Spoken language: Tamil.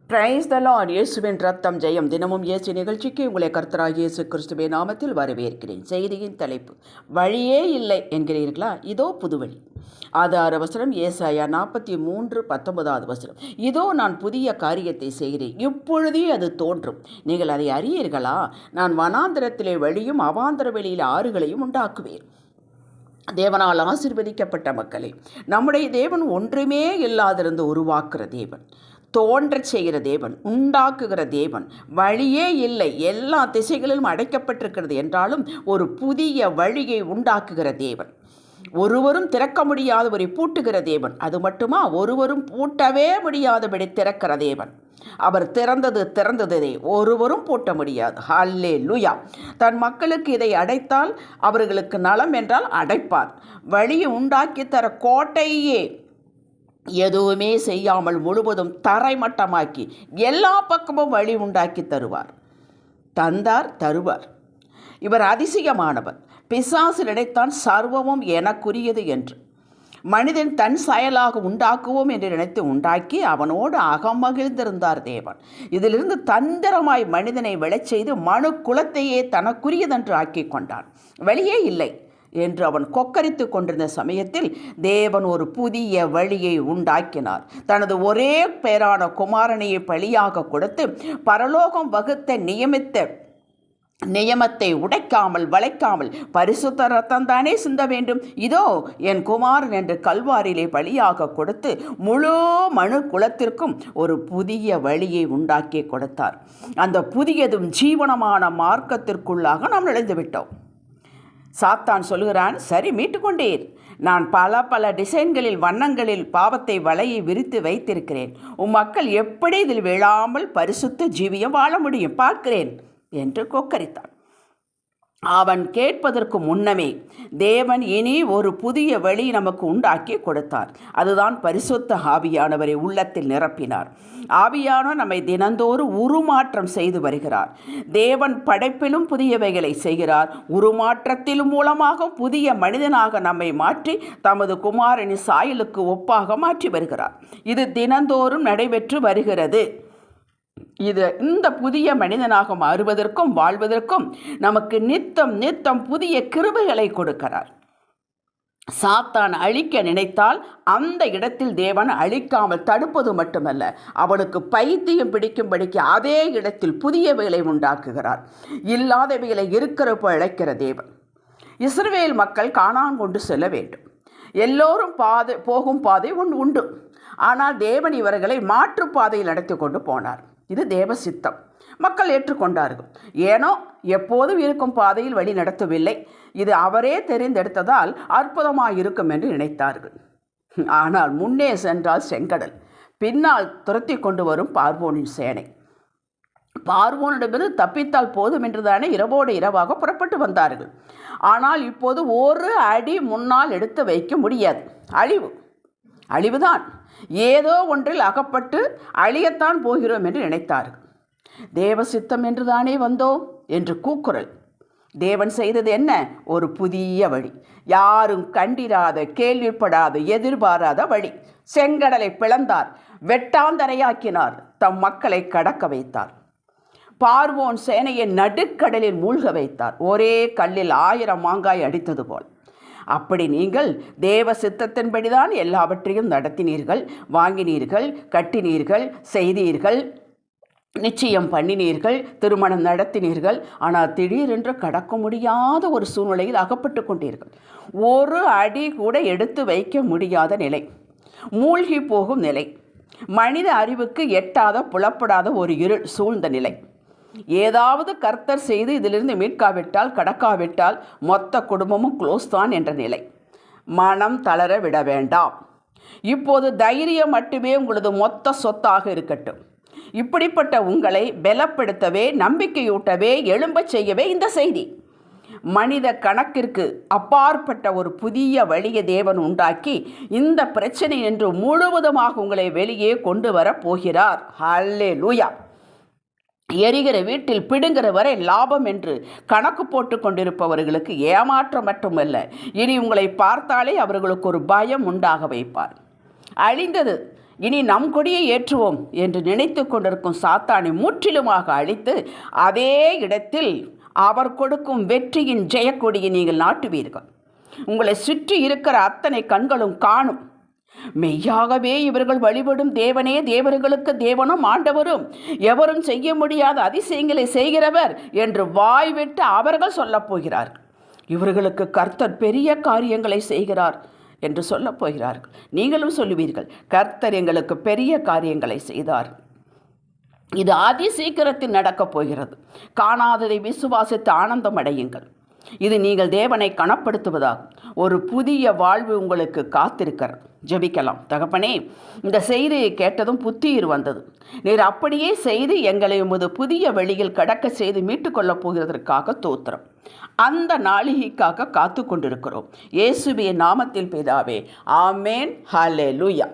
Praise the Lord. இயேசுவின் ரத்தம் ஜெயம். தினமும் இயேசு நிகழ்ச்சிக்கு உங்களை கர்த்தராகிய இயேசு கிறிஸ்துவின் நாமத்தில் வரவேற்கிறேன். செய்தியின் தலைப்பு, வழியே இல்லை என்கிறீர்களா? இதோ புதுவழி. 6 வசனம், ஏசாயா 43:19 வசனம். இதோ நான் புதிய காரியத்தை செய்கிறேன், இப்பொழுதே அது தோன்றும், நீங்கள் அதை அறியீர்களா? நான் வனாந்திரத்திலே வழியும் அவாந்தர வெளியில் ஆறுகளையும் உண்டாக்குவேன். தேவனால் ஆசீர்வதிக்கப்பட்ட மக்களே, நம்முடைய தேவன் ஒன்றுமே இல்லாதிருந்து உருவாக்குற தேவன், தோன்றச் செய்கிற தேவன், உண்டாக்குகிற தேவன். வழியே இல்லை, எல்லா திசைகளிலும் அடைக்கப்பட்டிருக்கிறது என்றாலும் ஒரு புதிய வழியை உண்டாக்குகிற தேவன். ஒருவரும் திறக்க முடியாதவரை பூட்டுகிற தேவன். அது மட்டுமா, ஒருவரும் பூட்டவே முடியாதபடி திறக்கிற தேவன். அவர் திறந்ததே ஒருவரும் பூட்ட முடியாது. ஹல்லேலூயா. தன் மக்களுக்கு இதை அடைத்தால் அவர்களுக்கு நலம் என்றால் அடைப்பார். வழியை உண்டாக்கி தர கோட்டையே எதுவுமே செய்யாமல் முழுவதும் தரைமட்டமாக்கி எல்லா பக்கமும் வழி உண்டாக்கி தருவார். தருவார். இவர் அதிசயமானவர். பிசாசு நினைத்தான் சர்வமும் எனக்குரியது என்று. மனிதன் தன் செயலாக உண்டாக்குவோம் என்று நினைத்து உண்டாக்கி அவனோடு அகமகிழ்ந்திருந்தார் தேவன். இதிலிருந்து தந்திரமாய் மனிதனை விழச் செய்து மனு குலத்தையே தனக்குரியதென்று ஆக்கி கொண்டான். வெளியே இல்லை என்று அவன் கொக்கரித்து கொண்டிருந்த சமயத்தில் தேவன் ஒரு புதிய வழியை உண்டாக்கினார். தனது ஒரே பேரான குமாரனையை பலியாக கொடுத்து பரலோகம் வகுத்த நியமத்தை உடைக்காமல் வளைக்காமல் பரிசுத்த ரத்தம் தானே சிந்த வேண்டும், இதோ என் குமாரன் என்று கல்வாரிலே பலியாக கொடுத்து முழு மனு குலத்திற்கும் ஒரு புதிய வழியை உண்டாக்கி கொடுத்தார். அந்த புதியதும் ஜீவனமான மார்க்கத்திற்குள்ளாக நாம் நுழைந்து விட்டோம். சாத்தான் சொல்கிறான், சரி, மீட்டுக்கொண்டீர். நான் பல டிசைன்களில் வண்ணங்களில் பாவத்தை வலையை விரித்து வைத்திருக்கிறேன். மக்கள் எப்படி இதில் விழாமல் பரிசுத்த ஜீவியம் வாழ முடியும் பார்க்கிறேன் என்று கொக்கரித்தான். அவன் கேட்பதற்கு முன்னமே தேவன் இனி ஒரு புதிய வழி நமக்கு உண்டாக்கி கொடுத்தார். அதுதான் பரிசுத்த ஆவியானவரை உள்ளத்தில் நிரப்பினார். ஆவியானவர் நம்மை தினந்தோறும் உருமாற்றம் செய்து வருகிறார். தேவன் படைப்பிலும் புதியவைகளை செய்கிறார். உருமாற்றத்திலும் மூலமாக புதிய மனிதனாக நம்மை மாற்றி தமது குமாரனின் சாயலுக்கு ஒப்பாக மாற்றி வருகிறார். இது தினந்தோறும் நடைபெற்று வருகிறது. இந்த புதிய மனிதனாக மாறுவதற்கும் வாழ்வதற்கும் நமக்கு நித்தம் புதிய கிருபைகளை கொடுக்கிறார். சாத்தான் அழிக்க நினைத்தால் அந்த இடத்தில் தேவன் அழிக்காமல் தடுப்பது மட்டுமல்ல, அவனுக்கு பைத்தியம் பிடிக்கும்படிக்கு அதே இடத்தில் புதியவைகளை உண்டாக்குகிறார். இல்லாதவைகளை இருக்கிறப்ப அழைக்கிற தேவன். இஸ்ரவேல் மக்கள் கானான் கொண்டு செல்ல வேண்டும். எல்லோரும் போகும் பாதை உண்டு. ஆனால் தேவன் இவர்களை மாற்றுப்பாதையில் நடத்தி கொண்டு போனார். இது தேவ சித்தம். மக்கள் ஏற்றுக்கொண்டார்கள். ஏனோ எப்போதும் இருக்கும் பாதையில் வழி நடத்தவில்லை, இது அவரே தெரிந்தெடுத்ததால் அற்புதமாக இருக்கும் என்று நினைத்தார்கள். ஆனால் முன்னே சென்றால் செங்கடல், பின்னால் துரத்தி கொண்டு வரும் பார்வோனின் சேனை. பார்வோனிடமிருந்து தப்பித்தால் போதும் என்றுதானே இரவோடு இரவாக புறப்பட்டு வந்தார்கள். ஆனால் இப்போது ஒரு அடி முன்னால் எடுத்து வைக்க முடியாது. அழிவுதான். ஏதோ ஒன்றில் அகப்பட்டு அழியத்தான் போகிறோம் என்று நினைத்தார்கள். தேவ சித்தம் என்றுதானே வந்தோம் என்று கூக்குரல். தேவன் செய்தது என்ன? ஒரு புதிய வழி. யாரும் கண்டிராத, கேள்விப்படாத, எதிர்பாராத வழி. செங்கடலை பிளந்தார், வெட்டாந்தரையாக்கினார், தம் மக்களை கடக்க வைத்தார். பார்வோன் சேனையை நடுக்கடலில் மூழ்க வைத்தார், ஒரே கல்லில் 1000 மாங்காய் அடித்தது போல். அப்படி நீங்கள் தேவ சித்தத்தின்படிதான் எல்லாவற்றையும் நடத்தினீர்கள், வாங்கினீர்கள், கட்டினீர்கள், செய்தீர்கள், நிச்சயம் பண்ணினீர்கள், திருமணம் நடத்தினீர்கள். ஆனால் திடீரென்று கடக்க முடியாத ஒரு சூழ்நிலையில் அகப்பட்டு கொண்டீர்கள். ஒரு அடி கூட எடுத்து வைக்க முடியாத நிலை, மூழ்கி போகும் நிலை, மனித அறிவுக்கு எட்டாத புலப்படாத ஒரு இருள் சூழ்ந்த நிலை. ஏதாவது கர்த்தர் செய்து இதிலிருந்து மீட்காவிட்டால், கடக்காவிட்டால் மொத்த குடும்பமும் க்ளோஸ் தான் என்ற நிலை. மனம் தளர விட வேண்டாம். இப்போது தைரியம் மட்டுமே உங்களது மொத்த சொத்தாக இருக்கட்டும். இப்படிப்பட்ட உங்களை பலப்படுத்தவே, நம்பிக்கையூட்டவே, எழும்பச் செய்யவே இந்த செய்தி. மனித கணக்கிற்கு அப்பாற்பட்ட ஒரு புதிய வழியை தேவன் உண்டாக்கி இந்த பிரச்சனை என்று முழுவதுமாக உங்களை வெளியே கொண்டு வர போகிறார். ஹல்லேலூயா. எரிகிற வீட்டில் பிடுங்கிற வரை லாபம் என்று கணக்கு போட்டு கொண்டிருப்பவர்களுக்கு ஏமாற்றம் மட்டுமல்ல, இனி உங்களை பார்த்தாலே அவர்களுக்கு ஒரு பயம் உண்டாக வைப்பார். அழிந்தது இனி நம் கொடியை ஏற்றுவோம் என்று நினைத்து கொண்டிருக்கும் சாத்தானை முற்றிலுமாக அழித்து அதே இடத்தில் அவர் கொடுக்கும் வெற்றியின் ஜெயக்கொடியை நீங்கள் நாட்டுவீர்கள். உங்களை சுற்றி இருக்கிற அத்தனை கண்களும் காணும், மெய்யாகவே இவர்கள் வழிபடும் தேவனே தேவர்களுக்கு தேவனும் ஆண்டவரும், எவரும் செய்ய முடியாத அதிசயங்களை செய்கிறவர் என்று வாய்விட்டு அவர்கள் சொல்லப் போகிறார்கள். இவர்களுக்கு கர்த்தர் பெரிய காரியங்களை செய்கிறார் என்று சொல்லப் போகிறார்கள். நீங்களும் சொல்லுவீர்கள், கர்த்தர் எங்களுக்கு பெரிய காரியங்களை செய்தார். இது அதி சீக்கிரத்தில் நடக்கப் போகிறது. காணாததை விசுவாசித்து ஆனந்தம் அடையுங்கள். இது நீங்கள் தேவனை கனப்படுத்துவதாகும். ஒரு புதிய வாழ்வு உங்களுக்கு காத்திருக்கிறது. ஜெபிக்கலாம். தகப்பனே, இந்த செய்தியை கேட்டதும் புத்துயிர் வந்தது. நீர் அப்படியே செய்து எங்களை உமது புதிய வழியில் கடக்க செய்து மீட்டுக்கொள்ளப் போகிறதற்காக தோத்திரம். அந்த நாளிகைக்காக காத்து கொண்டிருக்கிறோம். இயேசுவின் நாமத்தில் பிதாவே, ஆமேன். ஹல்லேலூயா.